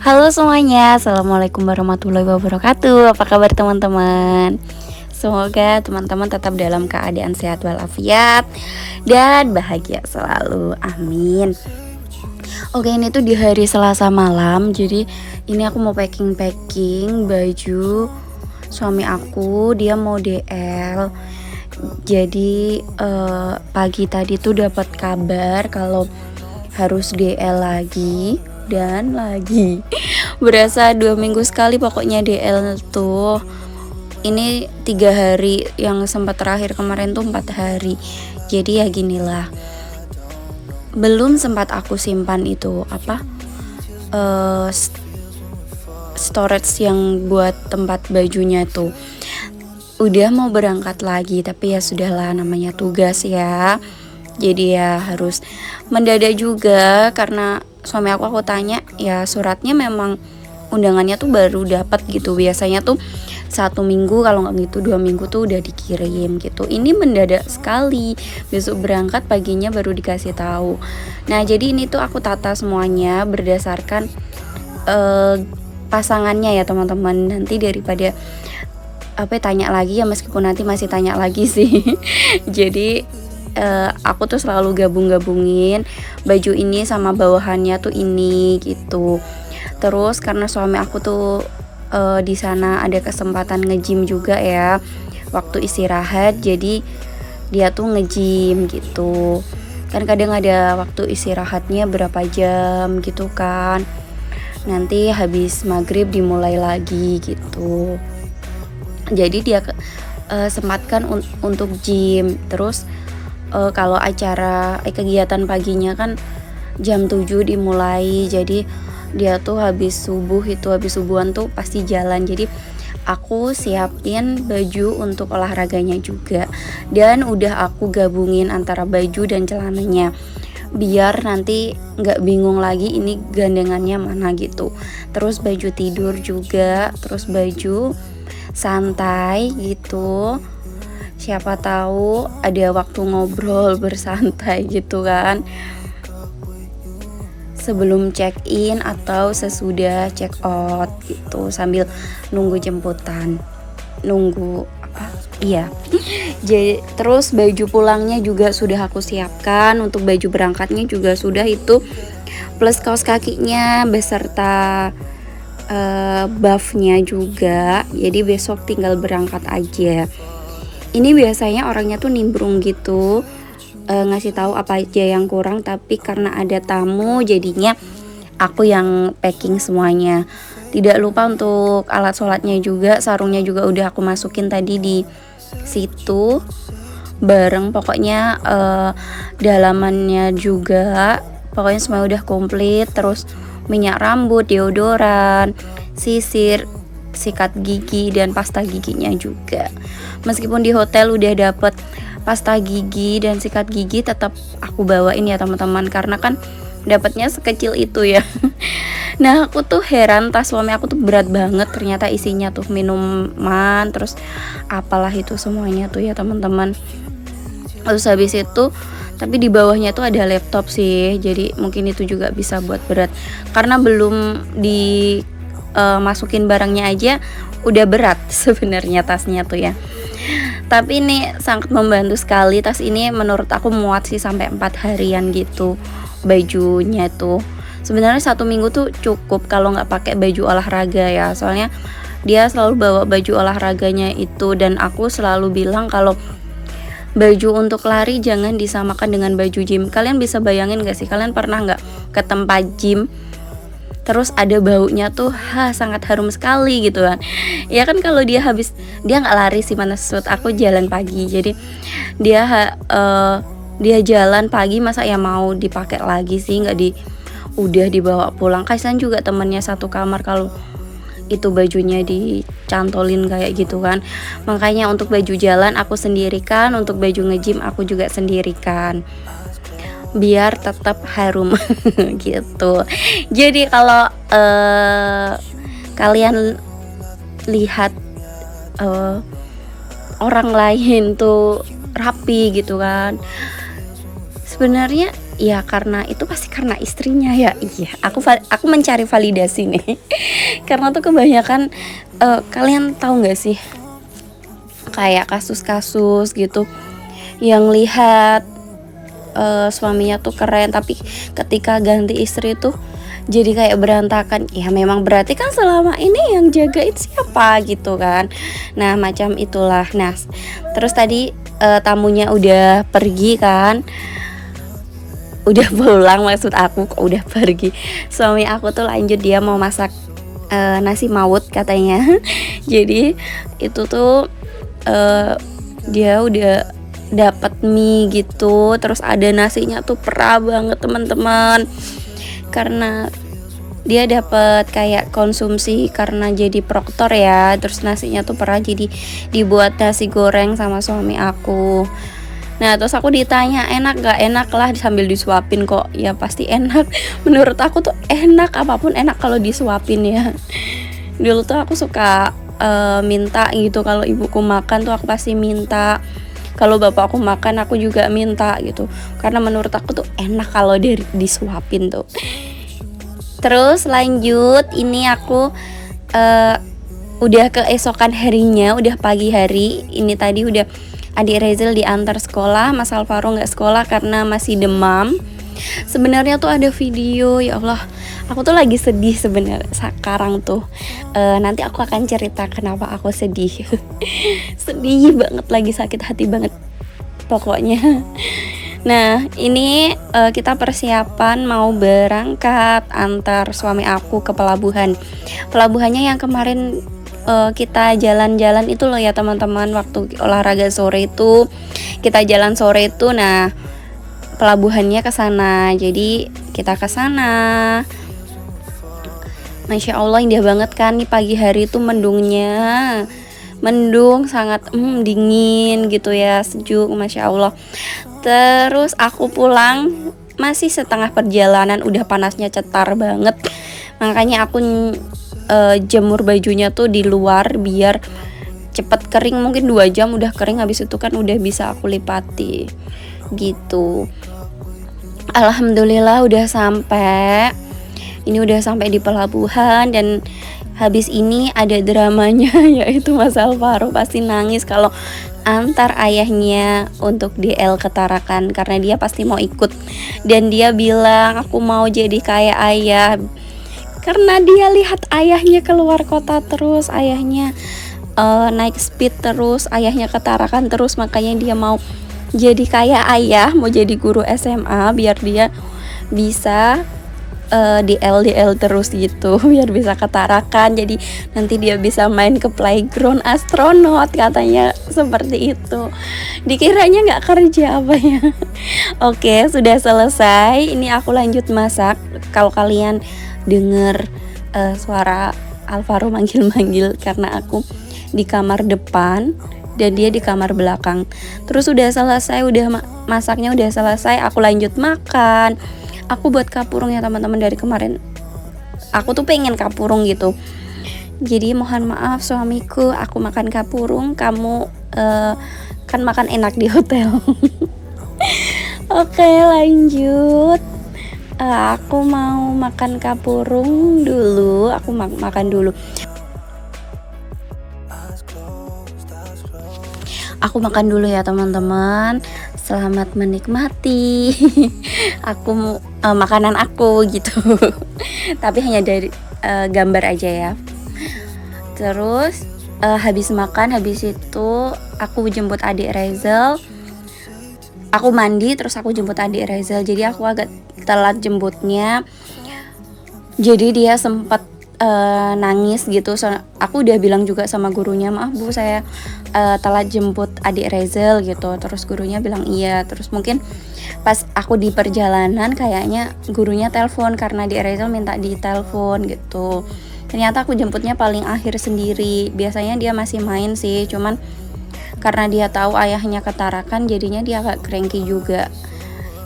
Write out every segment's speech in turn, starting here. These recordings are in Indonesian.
Halo semuanya, Assalamualaikum warahmatullahi wabarakatuh. Apa kabar teman-teman? Semoga teman-teman tetap dalam keadaan sehat walafiat dan bahagia selalu, amin. Oke, ini tuh di hari Selasa malam. Jadi ini aku mau packing baju suami aku. Dia mau DL. Jadi pagi tadi tuh dapat kabar kalau harus DL lagi dan lagi. Berasa 2 minggu sekali pokoknya DL tuh. Ini 3 hari, yang sempat terakhir kemarin tuh 4 hari. Jadi ya ginilah, belum sempat aku simpan itu storage yang buat tempat bajunya tuh. Udah mau berangkat lagi, tapi ya sudahlah, namanya tugas ya. Jadi ya harus mendadak juga, karena suami aku tanya, ya suratnya memang undangannya tuh baru dapat gitu. Biasanya tuh 1 minggu, kalau nggak gitu 2 minggu tuh udah dikirim gitu. Ini mendadak sekali, besok berangkat paginya baru dikasih tahu. Nah jadi ini tuh aku tata semuanya berdasarkan pasangannya ya teman-teman. Nanti daripada tanya lagi ya, meskipun nanti masih tanya lagi sih. Jadi aku tuh selalu gabungin baju ini sama bawahannya tuh ini gitu. Terus karena suami aku tuh di sana ada kesempatan nge-gym juga ya waktu istirahat, jadi dia tuh nge-gym gitu. Kan kadang ada waktu istirahatnya berapa jam gitu kan. Nanti habis maghrib dimulai lagi gitu. Jadi dia sempatkan untuk gym. Terus kalau acara kegiatan paginya kan jam 7 dimulai. Jadi dia tuh habis subuhan tuh pasti jalan. Jadi aku siapin baju untuk olahraganya juga. Dan udah aku gabungin antara baju dan celananya, biar nanti gak bingung lagi ini gandengannya mana gitu. Terus baju tidur juga, terus baju santai gitu. Siapa tahu ada waktu ngobrol bersantai gitu kan, sebelum check in atau sesudah check out gitu, sambil nunggu jemputan. Jadi terus baju pulangnya juga sudah aku siapkan. Untuk baju berangkatnya juga sudah itu, plus kaos kakinya beserta buffnya juga. Jadi besok tinggal berangkat aja. Ini biasanya orangnya tuh nimbrung gitu, ngasih tahu apa aja yang kurang, tapi karena ada tamu jadinya aku yang packing semuanya. Tidak lupa untuk alat sholatnya juga, sarungnya juga udah aku masukin tadi di situ bareng. Pokoknya dalamannya juga, pokoknya semua udah komplit. Terus minyak rambut, deodoran, sisir, sikat gigi, dan pasta giginya juga. Meskipun di hotel udah dapet pasta gigi dan sikat gigi, tetap aku bawain ya teman-teman, karena kan dapatnya sekecil itu ya. Nah aku tuh heran, tas suami aku tuh berat banget, ternyata isinya tuh minuman, terus apalah itu semuanya tuh ya teman-teman. Terus habis itu, tapi di bawahnya tuh ada laptop sih, jadi mungkin itu juga bisa buat berat, karena belum masukin barangnya aja udah berat sebenarnya tasnya tuh ya. Tapi ini sangat membantu sekali. Tas ini menurut aku muat sih sampai 4 harian gitu bajunya tuh. Sebenarnya 1 minggu tuh cukup kalau nggak pakai baju olahraga ya, soalnya dia selalu bawa baju olahraganya itu. Dan aku selalu bilang kalau baju untuk lari jangan disamakan dengan baju gym. Kalian bisa bayangin gak sih, kalian pernah nggak ke tempat gym terus ada baunya tuh, sangat harum sekali gitu kan. Ya kan kalau dia nggak lari sih, maksud aku jalan pagi. Jadi dia jalan pagi, masa ya mau dipakai lagi sih, udah dibawa pulang. Kasihan juga temennya satu kamar kalau itu bajunya dicantolin kayak gitu kan. Makanya untuk baju jalan aku sendirikan, untuk baju nge-gym aku juga sendirikan, biar tetap harum gitu. Jadi kalau kalian lihat orang lain tuh rapi gitu kan, sebenarnya ya karena itu pasti karena istrinya ya. Iya, aku mencari validasi nih. Karena tuh kebanyakan kalian tahu nggak sih kayak kasus-kasus gitu yang lihat suaminya tuh keren tapi ketika ganti istri tuh jadi kayak berantakan. Ya memang berarti kan selama ini yang jagain siapa gitu kan. Nah macam itulah. Nah terus tadi tamunya udah pergi kan, udah pulang maksud aku, kok udah pergi. Suami aku tuh lanjut, dia mau masak nasi maut katanya. Jadi itu tuh dia udah dapat mie gitu, terus ada nasinya tuh perah banget teman-teman, karena dia dapat kayak konsumsi karena jadi proktor ya, terus nasinya tuh perah, jadi dibuat nasi goreng sama suami aku. Nah terus aku ditanya enak gak, enak lah sambil disuapin. Kok ya pasti enak, menurut aku tuh enak, apapun enak kalau disuapin ya. Dulu tuh aku suka minta gitu, kalau ibuku makan tuh aku pasti minta, kalau bapakku makan aku juga minta gitu, karena menurut aku tuh enak kalau disuapin tuh. Terus lanjut, ini aku udah keesokan harinya, udah pagi hari. Ini tadi udah adik Rezel diantar sekolah, Mas Alvaro nggak sekolah karena masih demam. Sebenarnya tuh ada video, ya Allah, aku tuh lagi sedih sebenarnya sekarang tuh. Nanti aku akan cerita kenapa aku sedih. Sedih banget, lagi sakit hati banget pokoknya. Nah ini kita persiapan mau berangkat antar suami aku ke pelabuhan. Pelabuhannya yang kemarin kita jalan-jalan itu loh ya teman-teman, waktu olahraga sore itu kita jalan sore itu. Nah pelabuhannya ke sana, jadi kita ke sana. Masya Allah indah banget kan nih pagi hari itu, mendungnya, mendung sangat dingin gitu ya, sejuk, Masya Allah. Terus aku pulang masih setengah perjalanan udah panasnya cetar banget, makanya aku jemur bajunya tuh di luar biar cepet kering, mungkin 2 jam udah kering, habis itu kan udah bisa aku lipati gitu. Alhamdulillah udah sampai. Ini udah sampai di pelabuhan, dan habis ini ada dramanya yaitu Mas Alvaro pasti nangis kalau antar ayahnya untuk DL ke Tarakan, karena dia pasti mau ikut. Dan dia bilang aku mau jadi kayak ayah, karena dia lihat ayahnya keluar kota terus, ayahnya naik speed terus, ayahnya ke Tarakan terus, makanya dia mau jadi kayak ayah, mau jadi guru SMA biar dia bisa DL terus gitu, biar bisa ke Tarakan, jadi nanti dia bisa main ke playground astronot, katanya seperti itu. Dikiranya nggak kerja apa ya. Oke, sudah selesai, ini aku lanjut masak. Kalau kalian denger suara Alvaro manggil-manggil, karena aku di kamar depan dan dia di kamar belakang. Terus udah selesai, udah masaknya udah selesai, aku lanjut makan. Aku buat kapurung ya teman-teman, dari kemarin aku tuh pengen kapurung gitu. Jadi mohon maaf suamiku, aku makan kapurung, kamu kan makan enak di hotel. Oke lanjut. Aku mau makan kapurung dulu, aku makan dulu. Aku makan dulu ya teman-teman. Selamat menikmati. Aku makanan aku gitu. Tapi hanya dari gambar aja ya. Terus habis makan, habis itu aku jemput adik Rezel. Aku mandi terus aku jemput adik Rezel. Jadi aku agak telat jemputnya. Jadi dia sempat nangis gitu. Aku udah bilang juga sama gurunya, maaf Bu saya telat jemput adik Rezel gitu. Terus gurunya bilang iya. Terus mungkin pas aku di perjalanan kayaknya gurunya telepon, karena adik Rezel minta ditelepon gitu. Ternyata aku jemputnya paling akhir sendiri. Biasanya dia masih main sih, cuman karena dia tahu ayahnya ke Tarakan, jadinya dia agak cranky juga.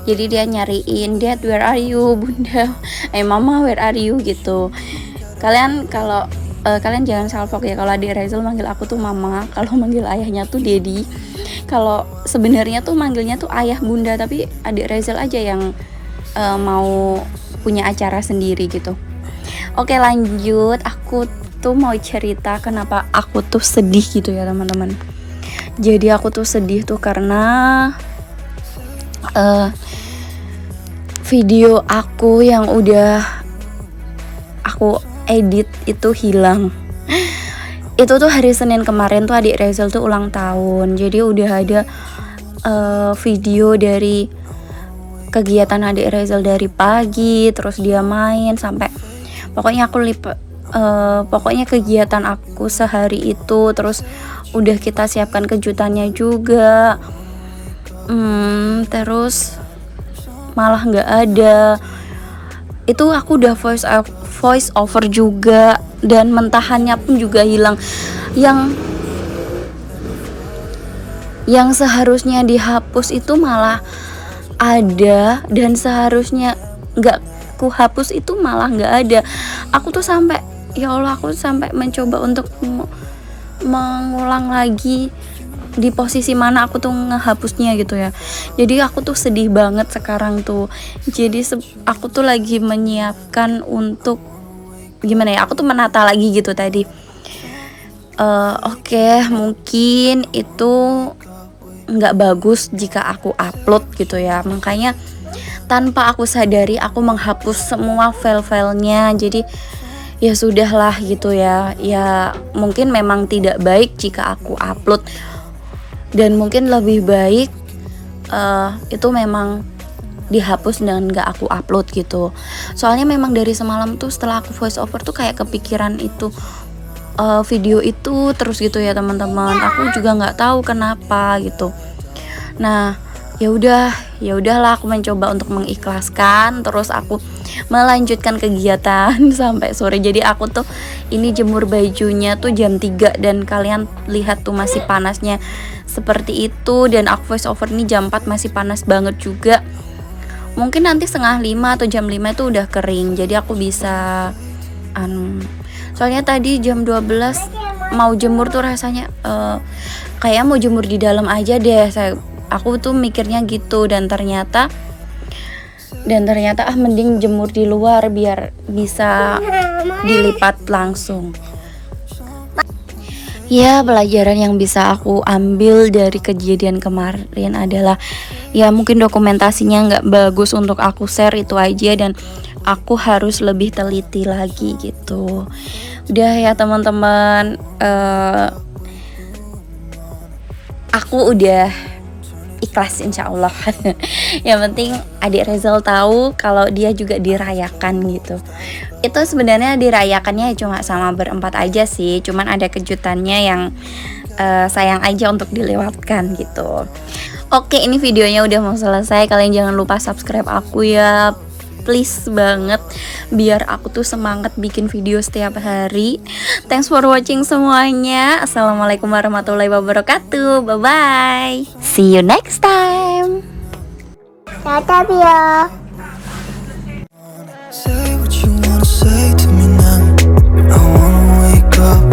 Jadi dia nyariin, Dad where are you, Bunda, Mama where are you gitu. Kalian kalau kalian jangan salfok ya, kalau adik Rezel manggil aku tuh mama, kalau manggil ayahnya tuh daddy. Kalau sebenarnya tuh manggilnya tuh ayah bunda, tapi adik Rezel aja yang mau punya acara sendiri gitu. Oke, lanjut. Aku tuh mau cerita kenapa aku tuh sedih gitu ya teman-teman. Jadi aku tuh sedih tuh karena video aku yang udah aku edit itu hilang. Itu tuh hari Senin kemarin tuh adik Rezal tuh ulang tahun. Jadi udah ada video dari kegiatan adik Rezal dari pagi, terus dia main sampai pokoknya pokoknya kegiatan aku sehari itu, terus udah kita siapkan kejutannya juga. Terus malah nggak ada. Itu aku udah voice over juga, dan mentahannya pun juga hilang. Yang seharusnya dihapus itu malah ada, dan seharusnya nggak ku hapus itu malah nggak ada. Aku tuh sampai, ya Allah, aku sampai mencoba untuk mengulang lagi di posisi mana aku tuh ngehapusnya gitu ya. Jadi aku tuh sedih banget sekarang tuh. Jadi aku tuh lagi menyiapkan untuk gimana ya, aku tuh menata lagi gitu tadi. Oke, mungkin itu nggak bagus jika aku upload gitu ya. Makanya tanpa aku sadari aku menghapus semua file-filenya. Jadi ya sudahlah gitu ya. Ya mungkin memang tidak baik jika aku upload, dan mungkin lebih baik itu memang dihapus dan gak aku upload gitu. Soalnya memang dari semalam tuh setelah aku voice over tuh kayak kepikiran itu video itu terus gitu ya teman-teman. Aku juga nggak tahu kenapa gitu. Nah ya udahlah, aku mencoba untuk mengikhlaskan, terus aku melanjutkan kegiatan sampai sore. Jadi aku tuh ini jemur bajunya tuh jam 3, dan kalian lihat tuh masih panasnya seperti itu, dan aku voice over nih jam 4 masih panas banget juga. Mungkin nanti 4:30 atau jam 5 itu udah kering, jadi aku bisa soalnya tadi jam 12 mau jemur tuh rasanya kayak mau jemur di dalam aja deh. Aku tuh mikirnya gitu, dan ternyata mending jemur di luar biar bisa dilipat langsung. Ya, pelajaran yang bisa aku ambil dari kejadian kemarin adalah ya mungkin dokumentasinya nggak bagus untuk aku share, itu aja, dan aku harus lebih teliti lagi gitu. Udah ya teman-teman, aku udah ikhlas insya Allah. Yang penting adik Rezal tahu kalau dia juga dirayakan gitu. Itu sebenarnya dirayakannya cuma sama berempat aja sih, cuman ada kejutannya yang sayang aja untuk dilewatkan gitu. Oke, ini videonya udah mau selesai. Kalian jangan lupa subscribe aku ya, please banget, biar aku tuh semangat bikin video setiap hari. Thanks for watching semuanya. Assalamualaikum warahmatullahi wabarakatuh. Bye bye, see you next time. Dadah ya. Say what you wanna say to me now. I wanna wake up